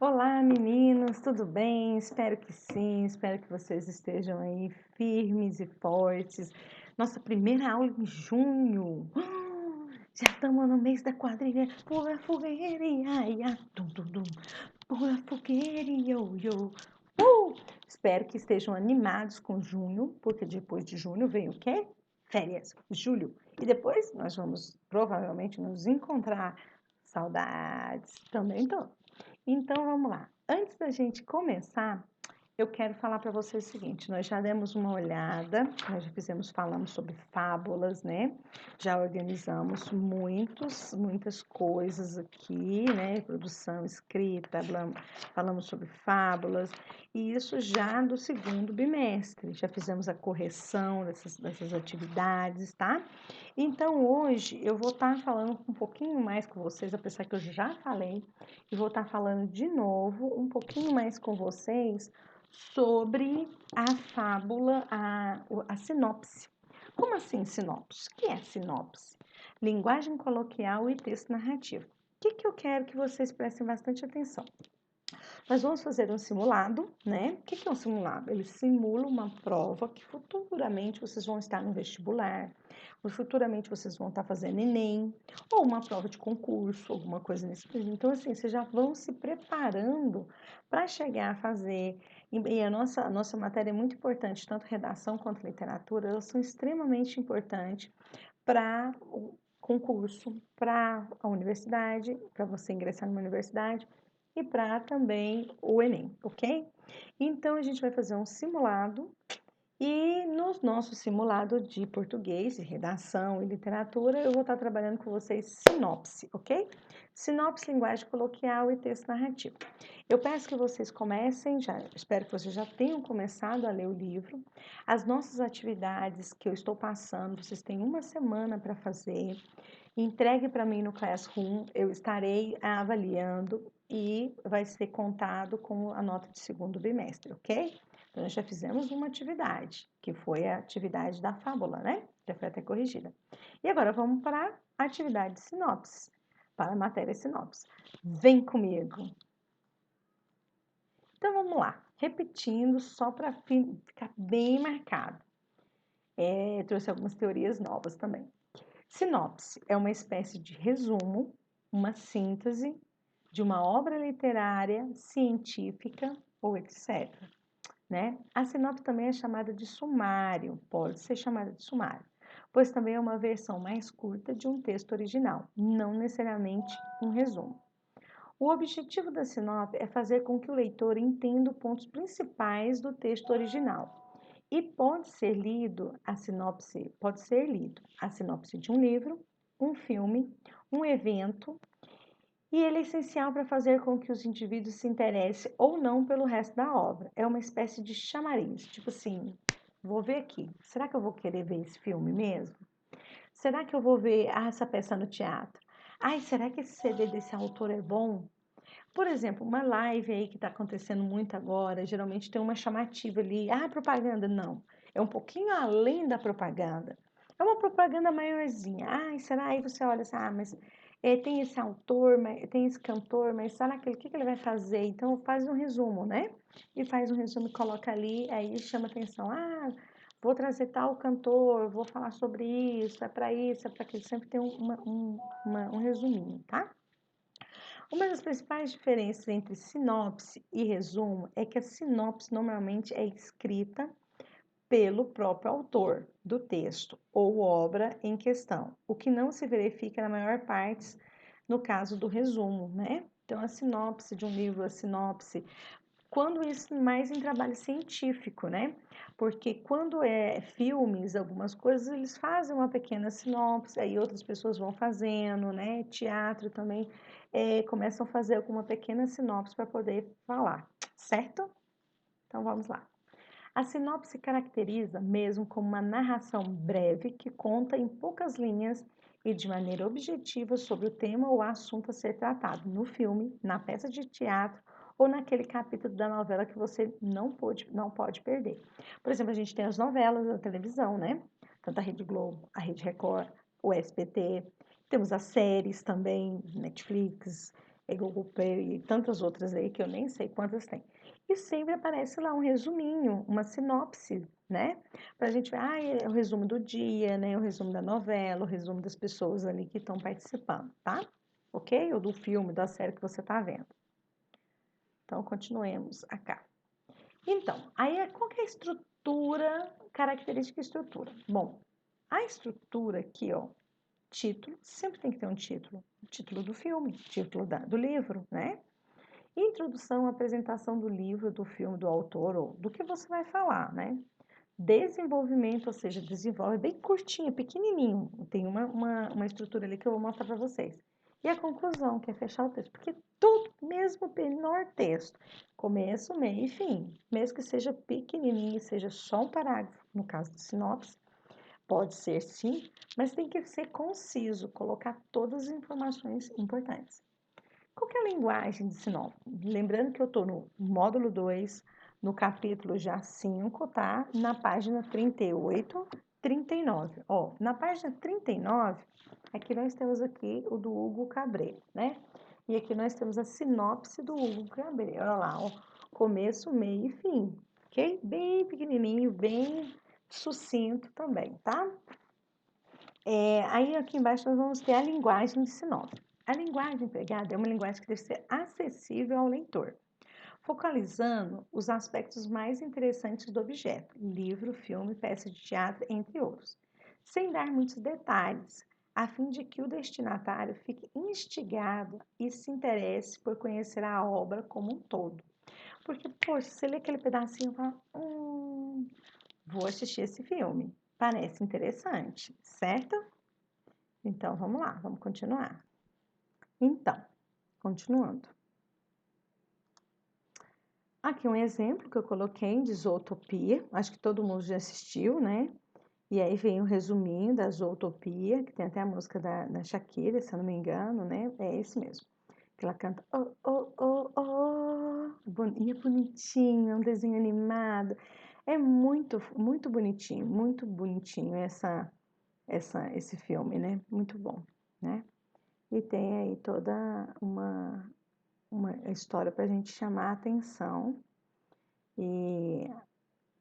Olá, meninos, tudo bem? Espero que sim, espero que vocês estejam aí firmes e fortes. Nossa primeira aula em junho. Já estamos no mês da quadrilha. Pula fogueira, ia, ia, tum, tum, tum. Pula fogueira, io, io. Espero que estejam animados com junho, porque depois de junho vem o quê? Férias, julho. E depois nós vamos provavelmente nos encontrar. Saudades, também tô. Então vamos lá. Antes da gente começar, eu quero falar para vocês o seguinte: nós já demos uma olhada, nós já falamos sobre fábulas, né? Já organizamos muitas coisas aqui, né? Produção escrita, falamos sobre fábulas, e isso já do segundo bimestre. Já fizemos a correção dessas atividades, tá? Então hoje eu vou estar falando um pouquinho mais com vocês, apesar que eu já falei, e vou estar falando de novo um pouquinho mais com vocês sobre a fábula, a sinopse. Como assim sinopse? O que é sinopse? Linguagem coloquial e texto narrativo. O que eu quero que vocês prestem bastante atenção? Nós vamos fazer um simulado, né? O que é um simulado? Ele simula uma prova que futuramente vocês vão estar no vestibular, ou futuramente vocês vão estar fazendo Enem, ou uma prova de concurso, alguma coisa nesse período. Então, assim, vocês já vão se preparando para chegar a fazer. E a nossa matéria é muito importante, tanto redação quanto literatura, elas são extremamente importantes para o concurso, para a universidade, para você ingressar numa universidade e para também o Enem, ok? Então, a gente vai fazer um simulado e no nosso simulado de português, de redação e literatura, eu vou estar trabalhando com vocês sinopse, ok? Sinopse, linguagem coloquial e texto narrativo. Eu peço que vocês comecem, espero que vocês já tenham começado a ler o livro. As nossas atividades que eu estou passando, vocês têm uma semana para fazer. Entregue para mim no Classroom, eu estarei avaliando e vai ser contado com a nota de segundo bimestre, ok? Então, nós já fizemos uma atividade, que foi a atividade da fábula, né? Já foi até corrigida. E agora vamos para a atividade de sinopse, para a matéria sinopse. Vem comigo! Então, vamos lá. Repetindo, só para ficar bem marcado. Trouxe algumas teorias novas também. Sinopse é uma espécie de resumo, uma síntese de uma obra literária, científica ou etc. Né? A sinopse também é chamada de sumário, pode ser chamada de sumário, pois também é uma versão mais curta de um texto original, não necessariamente um resumo. O objetivo da sinopse é fazer com que o leitor entenda os pontos principais do texto original. E pode ser lido a sinopse de um livro, um filme, um evento, e ele é essencial para fazer com que os indivíduos se interessem ou não pelo resto da obra. É uma espécie de chamariz, tipo assim, vou ver aqui, será que eu vou querer ver esse filme mesmo? Será que eu vou ver essa peça no teatro? Ai, será que esse CD desse autor é bom? Por exemplo, uma live aí que está acontecendo muito agora, geralmente tem uma chamativa ali, propaganda, não. É um pouquinho além da propaganda. É uma propaganda maiorzinha. Será? Aí você olha assim, mas tem esse autor, tem esse cantor, mas será que o que ele vai fazer? Então faz um resumo, né? E faz um resumo e coloca ali, aí chama atenção. Vou trazer tal cantor, vou falar sobre isso, é para isso, é para aquilo. Sempre tem um resuminho, tá? Uma das principais diferenças entre sinopse e resumo é que a sinopse normalmente é escrita pelo próprio autor do texto ou obra em questão, o que não se verifica na maior parte no caso do resumo, né? Então, a sinopse de um livro, a sinopse, quando isso mais em trabalho científico, né? Porque quando é filmes, algumas coisas, eles fazem uma pequena sinopse, aí outras pessoas vão fazendo, né? Teatro também, começam a fazer alguma pequena sinopse para poder falar, certo? Então, vamos lá. A sinopse caracteriza mesmo como uma narração breve que conta em poucas linhas e de maneira objetiva sobre o tema ou assunto a ser tratado no filme, na peça de teatro ou naquele capítulo da novela que você não pode perder. Por exemplo, a gente tem as novelas da televisão, né? Tanto a Rede Globo, a Rede Record, o SBT, temos as séries também, Netflix, Google Play e tantas outras aí que eu nem sei quantas tem. E sempre aparece lá um resuminho, uma sinopse, né? Pra gente ver, é o resumo do dia, né? O resumo da novela, o resumo das pessoas ali que estão participando, tá? Ok? Ou do filme, da série que você tá vendo. Então, continuemos acá. Então, aí qual que é a estrutura, característica e estrutura? Bom, a estrutura aqui, ó, título, sempre tem que ter um título. O título do filme, título do livro, né? Introdução, apresentação do livro, do filme, do autor, ou do que você vai falar, né? Desenvolvimento, ou seja, desenvolve bem curtinho, pequenininho. Tem uma estrutura ali que eu vou mostrar para vocês. E a conclusão, que é fechar o texto, porque tudo, mesmo o menor texto, começo, meio e fim, mesmo que seja pequenininho, seja só um parágrafo, no caso de sinopse, pode ser sim, mas tem que ser conciso, colocar todas as informações importantes. Qual que é a linguagem de sinopse? Lembrando que eu estou no módulo 2, no capítulo já 5, tá? Na página 38, 39. Ó, na página 39, aqui nós temos aqui o do Hugo Cabret, né? E aqui nós temos a sinopse do Hugo Cabret. Olha lá, ó, começo, meio e fim, ok? Bem pequenininho, bem sucinto também, tá? Aí aqui embaixo nós vamos ter a linguagem de sinopse. A linguagem empregada é uma linguagem que deve ser acessível ao leitor, focalizando os aspectos mais interessantes do objeto, livro, filme, peça de teatro, entre outros, sem dar muitos detalhes, a fim de que o destinatário fique instigado e se interesse por conhecer a obra como um todo. Porque, poxa, você lê aquele pedacinho e fala, vou assistir esse filme, parece interessante, certo? Então, vamos lá, vamos continuar. Então, continuando. Aqui um exemplo que eu coloquei de Zootopia, acho que todo mundo já assistiu, né? E aí vem o resuminho da Zootopia, que tem até a música da Shakira, se eu não me engano, né? É esse mesmo. Que ela canta, oh, oh, oh, oh. E é bonitinho, é um desenho animado. É muito bonitinho esse filme, né? Muito bom, né? E tem aí toda uma história para a gente chamar a atenção. E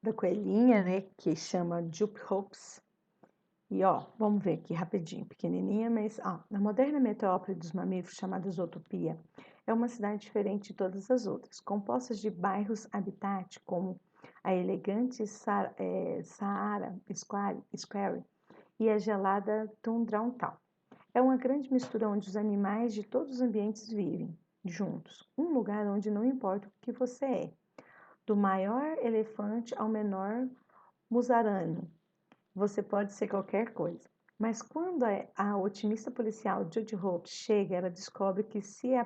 da coelhinha, né? Que chama Jup Hopes. E ó, vamos ver aqui rapidinho, pequenininha, mas na moderna metrópole dos mamíferos chamada Zootopia, é uma cidade diferente de todas as outras, composta de bairros habitat como a elegante Saara Square e a gelada Tundra. É uma grande mistura onde os animais de todos os ambientes vivem juntos. Um lugar onde não importa o que você é, do maior elefante ao menor musarano. Você pode ser qualquer coisa. Mas quando a otimista policial Judy Hope chega, ela descobre que se é a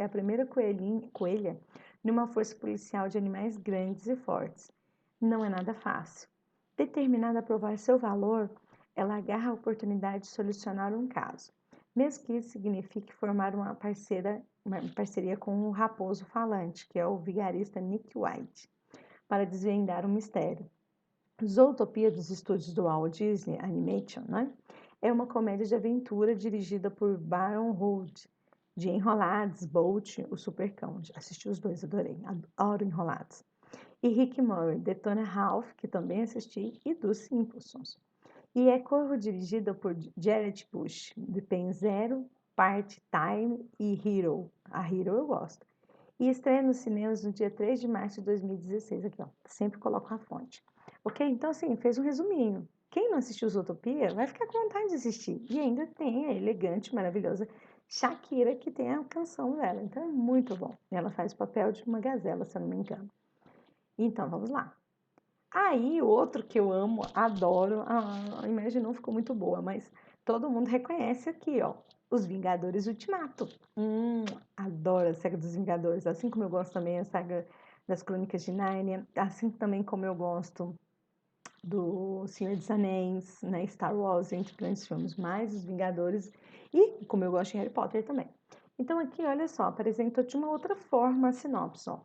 primeira coelha numa força policial de animais grandes e fortes. Não é nada fácil. Determinada a provar seu valor, ela agarra a oportunidade de solucionar um caso, mesmo que isso signifique formar uma parceria com o raposo falante, que é o vigarista Nick White, para desvendar um mistério. Zootopia dos estúdios do Walt Disney Animation, né? É uma comédia de aventura dirigida por Baron Hood, de Enrolados, Bolt, o Supercão. Assisti os dois, adorei, adoro Enrolados. E Rick Murray, Detona Ralph, que também assisti, e dos Simpsons. E é co-dirigida por Jared Bush, de Pen Zero, Part-Time e Hero. A Hero eu gosto. E estreia nos cinemas no dia 3 de março de 2016. Aqui, ó, sempre coloco a fonte. Ok? Então, assim, fez um resuminho. Quem não assistiu Zootopia vai ficar com vontade de assistir. E ainda tem a elegante, maravilhosa Shakira, que tem a canção dela. Então, é muito bom. Ela faz o papel de uma gazela, se eu não me engano. Então, vamos lá. Aí, outro que eu amo, adoro, a imagem não ficou muito boa, mas todo mundo reconhece aqui, ó, Os Vingadores Ultimato. Adoro a saga dos Vingadores, assim como eu gosto também a saga das Crônicas de Nárnia, assim também como eu gosto do Senhor dos Anéis, né, Star Wars, entre grandes filmes, mais Os Vingadores, e como eu gosto de Harry Potter também. Então aqui, olha só, apresenta de uma outra forma a sinopse, ó.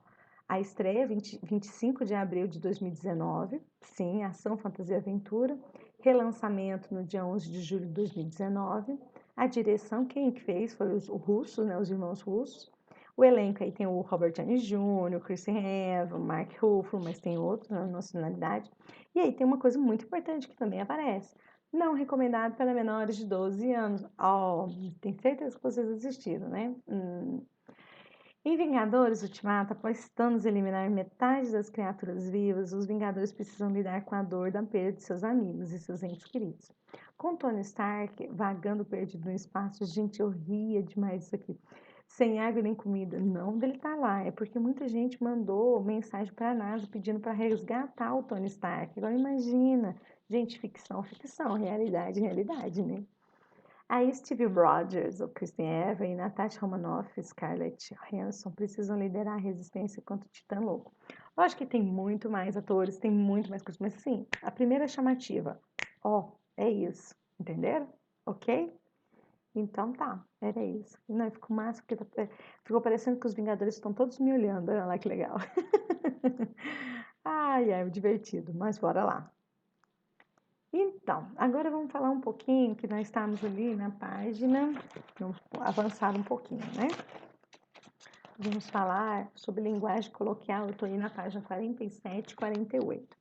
A estreia, 25 de abril de 2019, sim, ação, fantasia e aventura. Relançamento no dia 11 de julho de 2019. A direção, quem que fez? Foi os russos, né? Os irmãos russos. O elenco aí tem o Robert Downey Jr., o Chris Evans, o Mark Ruffalo, mas tem outros na nacionalidade. E aí tem uma coisa muito importante que também aparece. Não recomendado para menores de 12 anos. Ó, tem certeza que vocês assistiram, né? Em Vingadores Ultimato, após Thanos eliminar metade das criaturas vivas, os Vingadores precisam lidar com a dor da perda de seus amigos e seus entes queridos. Com Tony Stark vagando perdido no espaço, gente, eu ria demais disso aqui. Sem água nem comida. Não dele estar lá, é porque muita gente mandou mensagem para a NASA pedindo para resgatar o Tony Stark. Agora imagina, gente, ficção, ficção, realidade, realidade, né? Aí Steve Rogers, o Kristen Evans e Natasha Romanoff e Scarlett Johansson precisam liderar a resistência contra o Titã Louco. Lógico que tem muito mais atores, tem muito mais coisas, mas assim, a primeira chamativa, ó, é isso, entenderam? Ok? Então tá, era isso. Não, ficou massa, porque ficou parecendo que os Vingadores estão todos me olhando, olha lá que legal. Ai, é divertido, mas bora lá. Então, agora vamos falar um pouquinho, que nós estamos ali na página, vamos avançar um pouquinho, né? Vamos falar sobre linguagem coloquial, eu estou aí na página 47 e 48.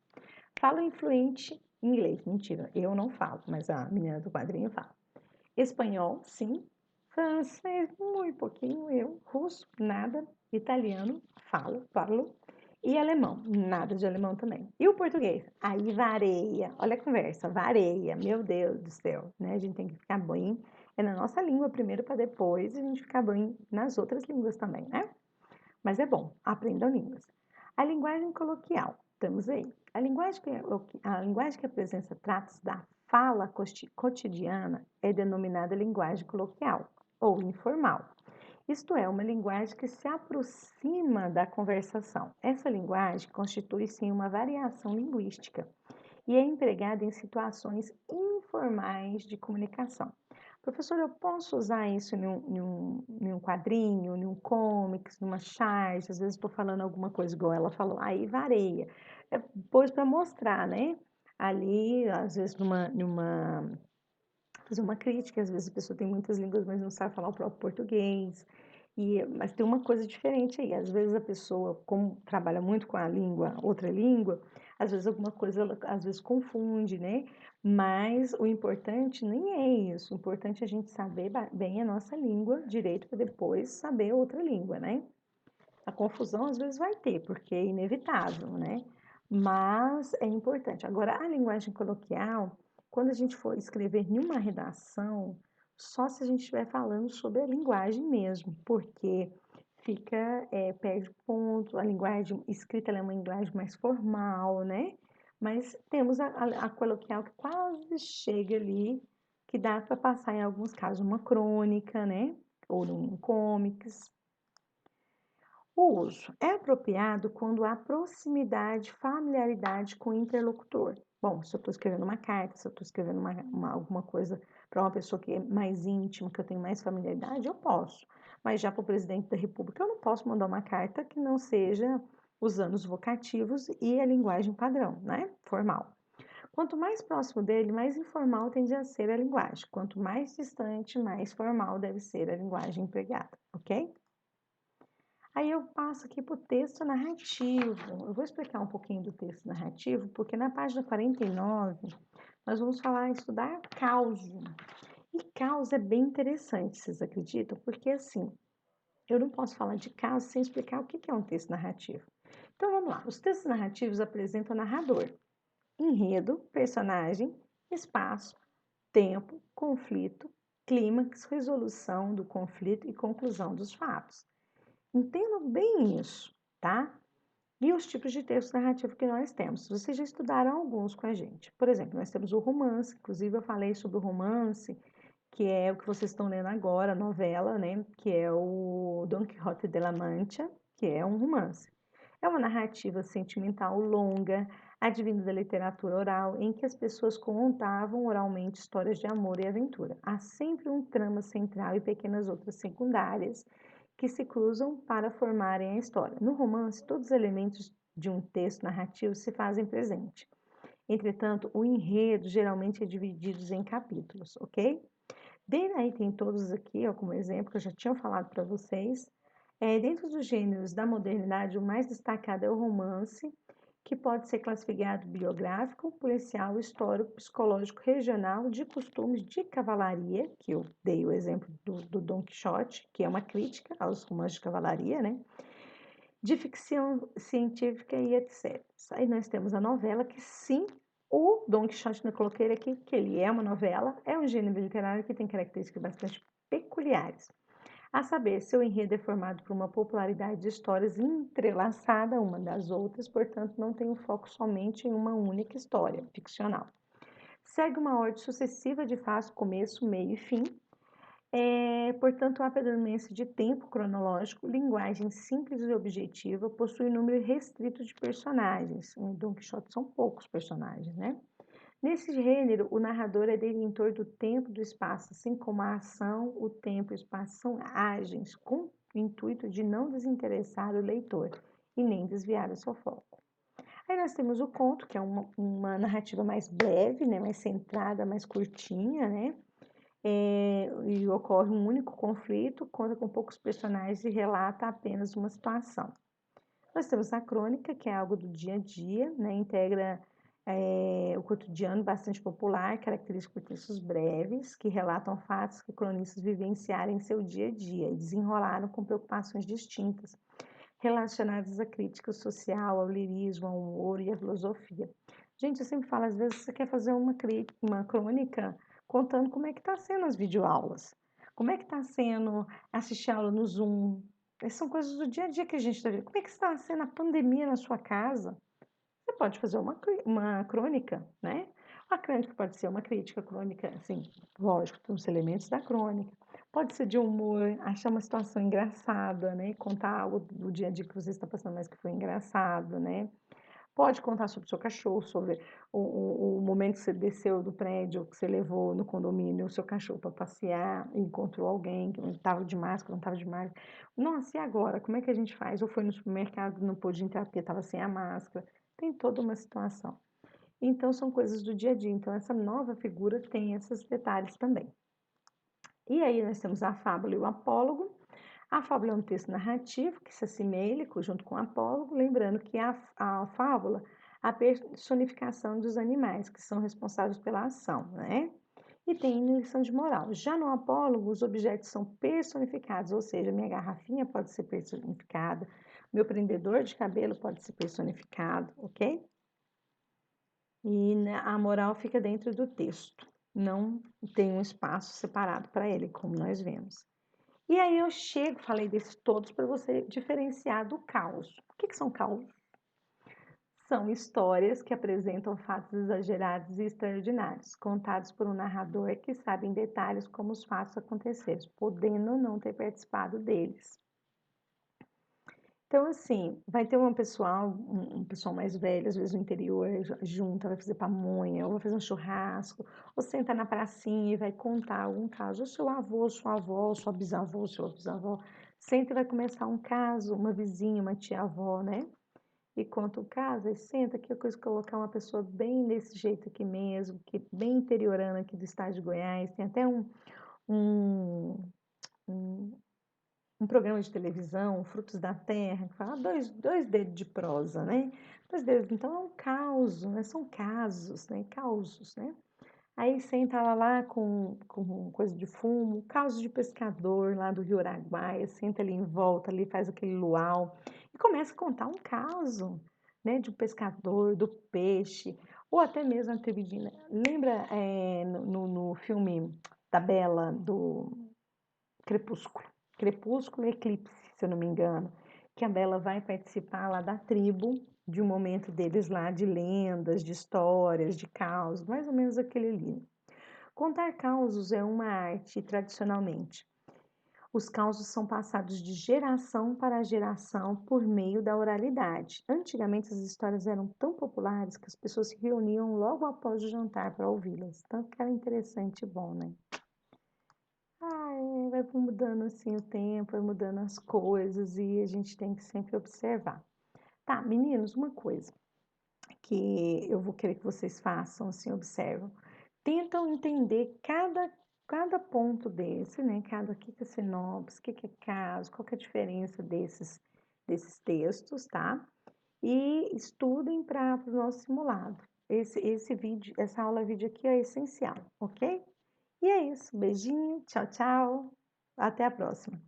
Falo influente em inglês, mentira, eu não falo, mas a menina do quadrinho fala. Espanhol, sim. Francês, muito pouquinho, eu. Russo, nada. Italiano, falo. E alemão, nada de alemão também. E o português? Aí vareia. Olha a conversa, vareia. Meu Deus do céu, né? A gente tem que ficar bem é na nossa língua primeiro para depois a gente ficar bem nas outras línguas também, né? Mas é bom, aprendam línguas. A linguagem coloquial, estamos aí. A linguagem que apresenta tratos da fala cotidiana é denominada linguagem coloquial ou informal. Isto é, uma linguagem que se aproxima da conversação. Essa linguagem constitui-se em uma variação linguística e é empregada em situações informais de comunicação. Professor, eu posso usar isso em um quadrinho, em um comics, numa charge, às vezes estou falando alguma coisa igual ela falou, aí vareia. Pois para mostrar, né? Ali, às vezes, fazer uma crítica, às vezes a pessoa tem muitas línguas, mas não sabe falar o próprio português. Mas tem uma coisa diferente aí, às vezes a pessoa, como trabalha muito com a língua, outra língua, às vezes alguma coisa ela às vezes confunde, né? Mas o importante nem é isso, o importante é a gente saber bem a nossa língua direito para depois saber outra língua, né? A confusão às vezes vai ter, porque é inevitável, né? Mas é importante. Agora, a linguagem coloquial, quando a gente for escrever em uma redação, só se a gente estiver falando sobre a linguagem mesmo, porque perde o ponto, a linguagem escrita ela é uma linguagem mais formal, né? Mas temos a coloquial que quase chega ali, que dá para passar em alguns casos uma crônica, né? Ou num comics. O uso é apropriado quando há proximidade, familiaridade com o interlocutor. Bom, se eu estou escrevendo uma carta, se eu estou escrevendo alguma coisa para uma pessoa que é mais íntima, que eu tenho mais familiaridade, eu posso. Mas já para o presidente da República, eu não posso mandar uma carta que não seja usando os vocativos e a linguagem padrão, né? Formal. Quanto mais próximo dele, mais informal tende a ser a linguagem. Quanto mais distante, mais formal deve ser a linguagem empregada, ok? Aí eu passo aqui para o texto narrativo. Eu vou explicar um pouquinho do texto narrativo, porque na página 49 nós vamos estudar causa. E causa é bem interessante, vocês acreditam? Porque assim, eu não posso falar de causa sem explicar o que é um texto narrativo. Então vamos lá. Os textos narrativos apresentam narrador, enredo, personagem, espaço, tempo, conflito, clímax, resolução do conflito e conclusão dos fatos. Entendam bem isso, tá? E os tipos de texto narrativo que nós temos. Vocês já estudaram alguns com a gente. Por exemplo, nós temos o romance, inclusive eu falei sobre o romance, que é o que vocês estão lendo agora, a novela, né? Que é o Don Quixote de la Mancha, que é um romance. É uma narrativa sentimental longa, advinda da literatura oral, em que as pessoas contavam oralmente histórias de amor e aventura. Há sempre um trama central e pequenas outras secundárias que se cruzam para formarem a história. No romance, todos os elementos de um texto narrativo se fazem presente. Entretanto, o enredo geralmente é dividido em capítulos, ok? Aí tem todos aqui, ó, como exemplo, que eu já tinha falado para vocês. Dentro dos gêneros da modernidade, o mais destacado é o romance, que pode ser classificado biográfico, policial, histórico, psicológico, regional, de costumes, de cavalaria, que eu dei o exemplo do Dom Quixote, que é uma crítica aos romances de cavalaria, né? De ficção científica e etc. Aí nós temos a novela, que sim, o Dom Quixote, eu coloquei aqui, que ele é uma novela, é um gênero literário que tem características bastante peculiares. A saber, seu enredo é formado por uma popularidade de histórias entrelaçada uma das outras, portanto, não tem um foco somente em uma única história ficcional. Segue uma ordem sucessiva de fase, começo, meio e fim. Portanto, há predominância de tempo cronológico, linguagem simples e objetiva, possui número restrito de personagens. Em Dom Quixote são poucos personagens, né? Nesse gênero, o narrador é detentor do tempo e do espaço, assim como a ação, o tempo e o espaço são ágeis, com o intuito de não desinteressar o leitor e nem desviar o seu foco. Aí nós temos o conto, que é uma narrativa mais breve, né, mais centrada, mais curtinha, né? E ocorre um único conflito, conta com poucos personagens e relata apenas uma situação. Nós temos a crônica, que é algo do dia a dia, né? Integra o cotidiano bastante popular, característico por textos breves, que relatam fatos que cronistas vivenciaram em seu dia a dia e desenrolaram com preocupações distintas, relacionadas à crítica social, ao lirismo, ao humor e à filosofia. Gente, eu sempre falo, às vezes você quer fazer uma crônica contando como é que está sendo as videoaulas, como é que está sendo assistir aula no Zoom. Essas são coisas do dia a dia que a gente está vendo. Como é que está sendo a pandemia na sua casa? Você pode fazer uma crônica, né? A crônica pode ser uma crítica, crônica, assim, lógico, tem os elementos da crônica. Pode ser de humor, achar uma situação engraçada, né? Contar algo do dia a dia que você está passando, mas que foi engraçado, né? Pode contar sobre o seu cachorro, sobre o momento que você desceu do prédio, que você levou no condomínio o seu cachorro para passear e encontrou alguém que estava de máscara, não estava de máscara. Nossa, e agora? Como é que a gente faz? Ou foi no supermercado, não pôde entrar porque estava sem a máscara. Tem toda uma situação. Então, são coisas do dia a dia. Então, essa nova figura tem esses detalhes também. E aí, nós temos a fábula e o apólogo. A fábula é um texto narrativo que se assemelha junto com o apólogo, lembrando que a fábula é a personificação dos animais que são responsáveis pela ação, né? E tem lição de moral. Já no apólogo, os objetos são personificados, ou seja, minha garrafinha pode ser personificada, meu prendedor de cabelo pode ser personificado, ok? E a moral fica dentro do texto, não tem um espaço separado para ele, como nós vemos. E aí eu chego, falei desses todos para você diferenciar do caos. O que são causos? São histórias que apresentam fatos exagerados e extraordinários, contados por um narrador que sabe em detalhes como os fatos aconteceram, podendo não ter participado deles. Então, assim, vai ter um pessoal mais velho, às vezes no interior, junta, vai fazer pamonha, ou vai fazer um churrasco, ou senta na pracinha e vai contar algum caso. O seu avô, sua avó, sua bisavó, sua bisavó, senta e vai começar um caso, uma vizinha, uma tia-avó, né? E conta o caso, e senta aqui, eu quis colocar uma pessoa bem desse jeito aqui mesmo, que bem interiorana aqui do estado de Goiás, tem até um, um um programa de televisão, Frutos da Terra, que fala dois dedos de prosa, né? Dois dedos, então é um caos, né? São casos, né? Causos, né? Aí senta ela lá com coisa de fumo, caos de pescador lá do Rio Araguaia, senta ali em volta, ali faz aquele luau e começa a contar um caos, né? De um pescador, do peixe, ou até mesmo a Tribidina. Lembra no filme da Bela, do Crepúsculo. Crepúsculo e Eclipse, se eu não me engano. Que a Bela vai participar lá da tribo, de um momento deles lá, de lendas, de histórias, de causos, mais ou menos aquele ali. Contar causos é uma arte, tradicionalmente. Os causos são passados de geração para geração por meio da oralidade. Antigamente, as histórias eram tão populares que as pessoas se reuniam logo após o jantar para ouvi-las. Tanto que era interessante e bom, né? Vai mudando assim o tempo, vai mudando as coisas e a gente tem que sempre observar. Tá, meninos, uma coisa que eu vou querer que vocês façam, assim, observam. Tentam entender cada cada ponto desse, né? O que que é sinopse, o que que é caso, qual que é a diferença desses textos, tá? E estudem para o nosso simulado. Esse vídeo, essa aula vídeo aqui é essencial, ok? E é isso. Beijinho, tchau, tchau. Até a próxima.